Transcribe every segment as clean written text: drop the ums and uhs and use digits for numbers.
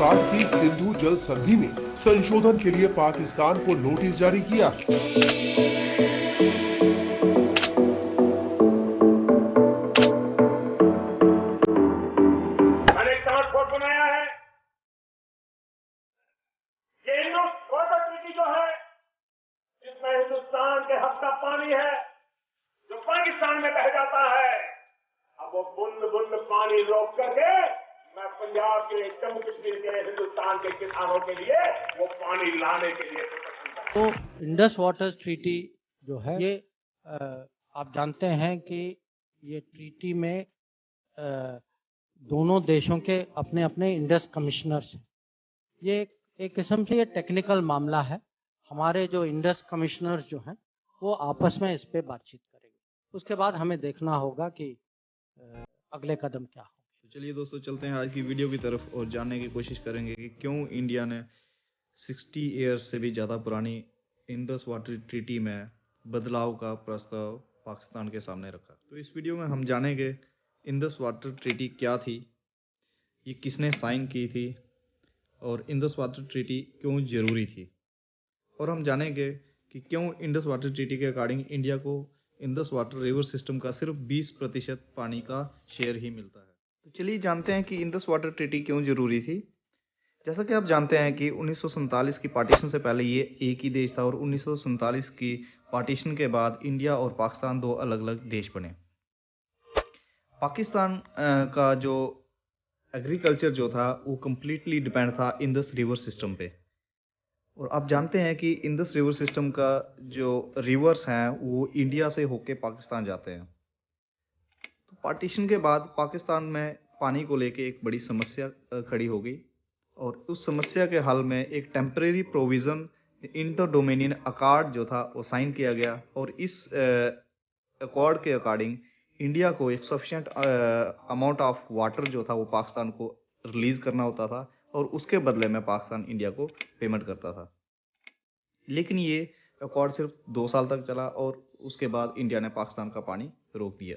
1960 की सिंधु जल संधि में संशोधन के लिए पाकिस्तान को नोटिस जारी किया। मैंने एक ट्रांसपोर्ट बनाया है कि वाटर ट्रीटी जो है जिसमें हिंदुस्तान के हक का पानी है जो पाकिस्तान में बह जाता है, अब वो बूंद बूंद पानी रोक करके मैं पंजाब के, जम्मू कश्मीर के, हिंदुस्तान के किसानों के लिए वो पानी लाने के लिए तो इंडस वाटर ट्रीटी जो है ये आप जानते हैं कि ये ट्रीटी में दोनों देशों के अपने अपने इंडस कमिश्नर्स हैं। ये एक किस्म से ये टेक्निकल मामला है। हमारे जो इंडस कमिश्नर्स जो हैं वो आपस में इस पे बातचीत करेंगे। उसके बाद हमें देखना होगा कि अगले कदम क्या हो। तो चलिए दोस्तों, चलते हैं आज की वीडियो की तरफ और जानने की कोशिश करेंगे कि क्यों इंडिया ने 60 ईयर्स से भी ज़्यादा पुरानी इंडस वाटर ट्रीटी में बदलाव का प्रस्ताव पाकिस्तान के सामने रखा। तो इस वीडियो में हम जानेंगे इंडस वाटर ट्रीटी क्या थी, ये किसने साइन की थी और इंडस वाटर ट्रीटी क्यों ज़रूरी थी, और हम जानेंगे कि क्यों इंडस वाटर ट्रीटी के अकॉर्डिंग इंडिया को इंडस वाटर रिवर सिस्टम का सिर्फ 20% पानी का शेयर ही मिलता है। तो चलिए जानते हैं कि इंडस वाटर ट्रीटी क्यों ज़रूरी थी। जैसा कि आप जानते हैं कि 1947 की पार्टीशन से पहले ये एक ही देश था और 1947 की पार्टीशन के बाद इंडिया और पाकिस्तान दो अलग अलग देश बने। पाकिस्तान का जो एग्रीकल्चर जो था वो कम्प्लीटली डिपेंड था इंडस रिवर सिस्टम पे, और आप जानते हैं कि इंडस रिवर सिस्टम का जो रिवर्स हैं वो इंडिया से होके पाकिस्तान जाते हैं। तो पार्टीशन के बाद पाकिस्तान में पानी को लेके एक बड़ी समस्या खड़ी हो गई, और उस समस्या के हल में एक temporary provision inter dominion accord जो था वो साइन किया गया, और इस अकॉर्ड के अकॉर्डिंग इंडिया को एक सफिशिएंट अमाउंट ऑफ वाटर जो था वो पाकिस्तान को रिलीज़ करना होता था, और उसके बदले में पाकिस्तान इंडिया को पेमेंट करता था। लेकिन ये अकॉर्ड सिर्फ 2 साल तक चला और उसके बाद इंडिया ने पाकिस्तान का पानी रोक दिया।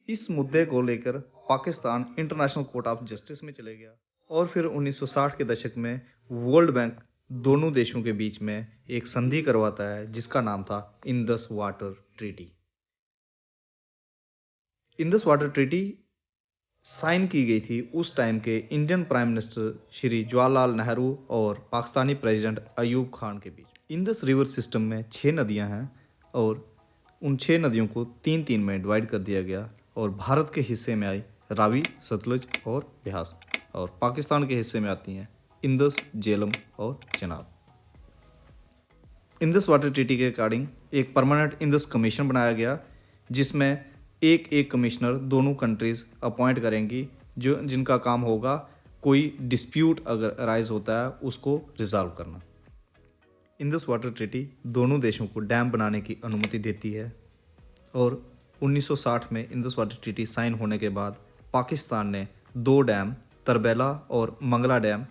इस मुद्दे को लेकर Pakistan international court of justice में चले गया, और फिर 1960 के दशक में वर्ल्ड बैंक दोनों देशों के बीच में एक संधि करवाता है जिसका नाम था Indus water treaty. Indus water treaty sign की गई थी उस टाइम के Indian prime minister Shri Jawaharlal Nehru और पाकिस्तानी प्रेसिडेंट अयूब खान के बीच। इंडस रिवर सिस्टम में 6 नदियां हैं और उन 6 नदियों को 3-3 में डिवाइड कर दिया गया, और भारत के हिस्से में आई रावी, सतलुज और ब्यास, और पाकिस्तान के हिस्से में आती हैं इंडस, झेलम और चनाब। इंडस वाटर ट्रीटी के अकॉर्डिंग एक परमानेंट इंडस कमीशन बनाया गया जिसमें एक एक कमिश्नर दोनों कंट्रीज़ अपॉइंट करेंगी, जो जिनका काम होगा कोई डिस्प्यूट अगर अराइज होता है उसको रिजॉल्व करना। इंडस वाटर ट्रीटी दोनों देशों को डैम बनाने की अनुमति देती है, और 1960 में इंडस वाटर ट्रीटी साइन होने के बाद पाकिस्तान ने 2 डैम तरबेला और मंगला डैम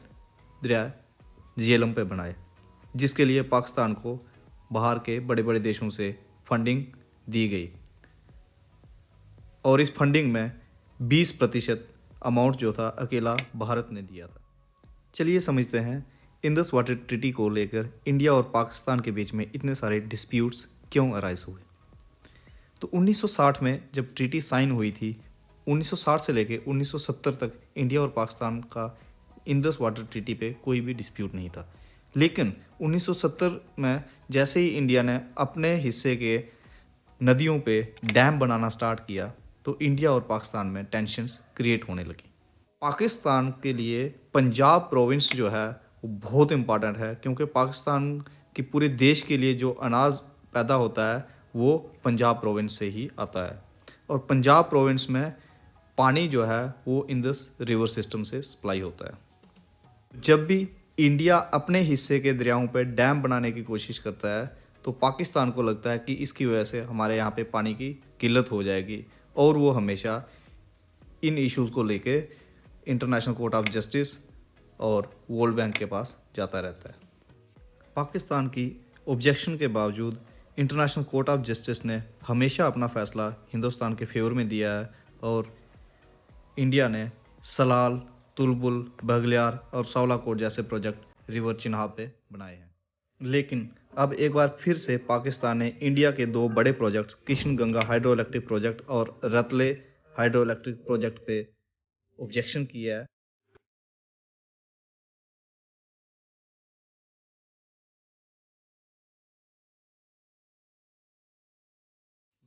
दरिया झेलम पे बनाए, जिसके लिए पाकिस्तान को बाहर के बड़े बड़े देशों से फंडिंग दी गई, और इस फंडिंग में 20% अमाउंट जो था अकेला भारत ने दिया था। चलिए समझते हैं इंडस वाटर ट्रीटी को लेकर इंडिया और पाकिस्तान के बीच में इतने सारे डिस्प्यूट्स क्यों अराइज हुए। तो 1960 में जब ट्रीटी साइन हुई थी, 1960 से लेकर 1970 तक इंडिया और पाकिस्तान का इंडस वाटर ट्रीटी पे कोई भी डिस्प्यूट नहीं था। लेकिन 1970 में जैसे ही इंडिया ने अपने हिस्से के नदियों पे डैम बनाना स्टार्ट किया, तो इंडिया और पाकिस्तान में टेंशन्स क्रिएट होने लगी। पाकिस्तान के लिए पंजाब प्रोविंस जो है वो बहुत इम्पॉर्टेंट है, क्योंकि पाकिस्तान के पूरे देश के लिए जो अनाज पैदा होता है वो पंजाब प्रोविंस से ही आता है, और पंजाब प्रोविंस में पानी जो है वो इंडस रिवर सिस्टम से सप्लाई होता है। जब भी इंडिया अपने हिस्से के दरियाओं पर डैम बनाने की कोशिश करता है तो पाकिस्तान को लगता है कि इसकी वजह से हमारे यहाँ पे पानी की किल्लत हो जाएगी, और वो हमेशा इन इश्यूज़ को लेके इंटरनेशनल कोर्ट ऑफ जस्टिस और वर्ल्ड बैंक के पास जाता रहता है। पाकिस्तान की ऑब्जेक्शन के बावजूद इंटरनेशनल कोर्ट ऑफ जस्टिस ने हमेशा अपना फ़ैसला हिंदुस्तान के फेवर में दिया है, और इंडिया ने सलाल तुलबुल, बगलियार और सावलाकोट जैसे प्रोजेक्ट रिवर चिनाब पे बनाए हैं। लेकिन अब एक बार फिर से पाकिस्तान ने इंडिया के दो बड़े projects Kishan Ganga hydro electric project और रतले हाइड्रो इलेक्ट्रिक प्रोजेक्ट पे ऑब्जेक्शन किया है।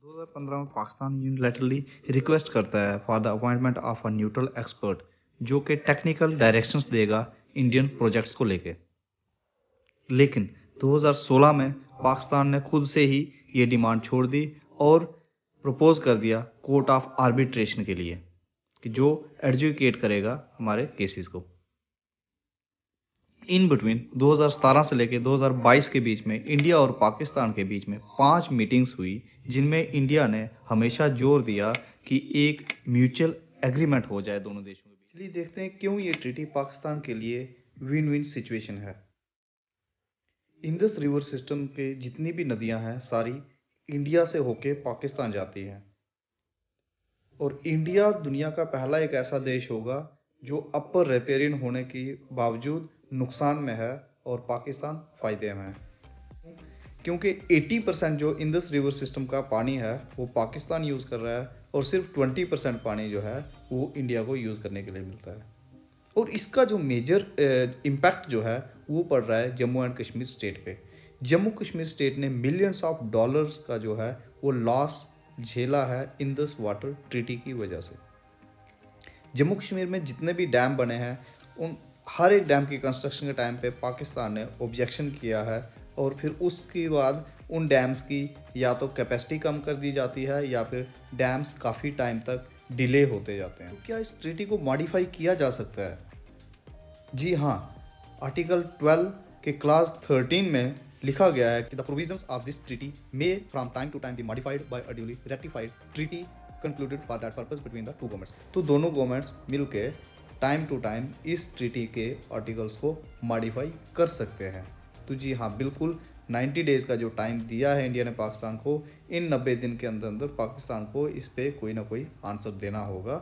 2015 में पाकिस्तान यूनिलैटरली रिक्वेस्ट करता है for the appointment of a neutral expert जो कि टेक्निकल डायरेक्शंस देगा इंडियन प्रोजेक्ट्स को लेके। लेकिन 2016 में पाकिस्तान ने खुद से ही ये डिमांड छोड़ दी और प्रपोज कर दिया कोर्ट ऑफ आर्बिट्रेशन के लिए कि जो एडजुकेट करेगा हमारे केसेस को। इन बिटवीन 2017 से लेकर 2022 के बीच में इंडिया और पाकिस्तान के बीच में 5 मीटिंग्स हुई जिनमें इंडिया ने हमेशा जोर दिया कि एक म्यूचुअल एग्रीमेंट हो जाए दोनों देशों के बीच। चलिए देखते हैं क्यों ये ट्रीटी पाकिस्तान के लिए विन विन सिचुएशन है। इंडस रिवर सिस्टम के जितनी भी नदियां हैं सारी इंडिया से होके पाकिस्तान जाती हैं और इंडिया दुनिया का पहला एक ऐसा देश होगा जो अपर रेपेरियन होने के बावजूद नुकसान में है और पाकिस्तान फायदे में है, क्योंकि 80% जो इंडस रिवर सिस्टम का पानी है वो पाकिस्तान यूज़ कर रहा है और सिर्फ 20% पानी जो है वो इंडिया को यूज़ करने के लिए मिलता है। और इसका जो मेजर इम्पैक्ट जो है वो पड़ रहा है जम्मू एंड कश्मीर स्टेट पे। जम्मू कश्मीर स्टेट ने मिलियंस ऑफ डॉलर्स का जो है वो लॉस झेला है इंडस वाटर ट्रीटी की वजह से। जम्मू कश्मीर में जितने भी डैम बने हैं उन हर एक डैम की कंस्ट्रक्शन के टाइम पे पाकिस्तान ने ऑब्जेक्शन किया है और फिर उसके बाद उन डैम्स की या तो कैपेसिटी कम कर दी जाती है या फिर डैम्स काफ़ी टाइम तक डिले होते जाते हैं। तो क्या इस ट्रीटी को मॉडिफाई किया जा सकता है? जी हाँ, आर्टिकल 12 के क्लास 13 में लिखा गया है कि the provisions of this treaty may from time to time be modified by a duly rectified treaty concluded for that purpose between the two governments. तो दोनों गवर्नमेंट्स मिलके टाइम टू टाइम इस ट्रीटी के आर्टिकल्स को modify कर सकते हैं। तो जी हाँ, बिल्कुल 90 डेज़ का जो टाइम दिया है इंडिया ने पाकिस्तान को, इन 90 दिन के अंदर अंदर पाकिस्तान को इस पे कोई ना कोई आंसर देना होगा।